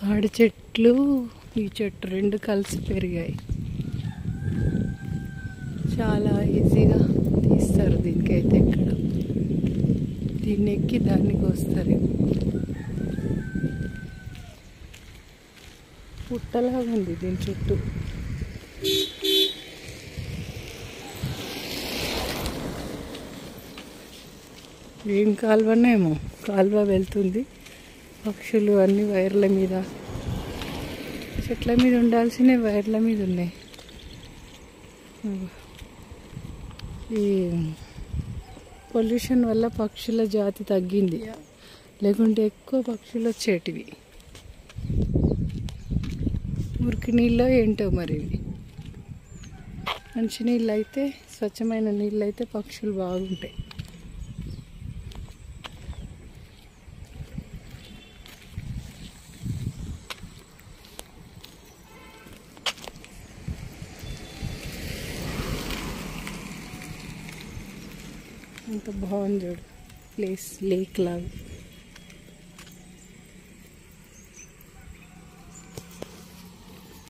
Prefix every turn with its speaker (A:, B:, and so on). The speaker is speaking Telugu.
A: ఆడి చెట్లు ఈ చెట్టు రెండు కలిసి పెరిగాయి. చాలా ఈజీగా తీస్తారు దీనికైతే. ఎక్కడ దీన్ని ఎక్కి దానికి వస్తారు. పుట్టలాగా ఉంది దీని చుట్టూ. ఏం కాలువనేమో, కాలువ వెళ్తుంది. పక్షులు అన్ని వైర్ల మీద, చెట్ల మీద ఉండాల్సిన వైర్ల మీద ఉన్నాయి. ఈ పొల్యూషన్ వల్ల పక్షుల జాతి తగ్గింది, లేకుంటే ఎక్కువ పక్షులు వచ్చేటివి. మురికి నీళ్ళు ఏంటో మరి ఇవి. మంచి నీళ్ళు అయితే, స్వచ్ఛమైన నీళ్ళు అయితే పక్షులు బాగుంటాయి. అంత బాగుంది చూడు ప్లేస్, లేక్ లాగా.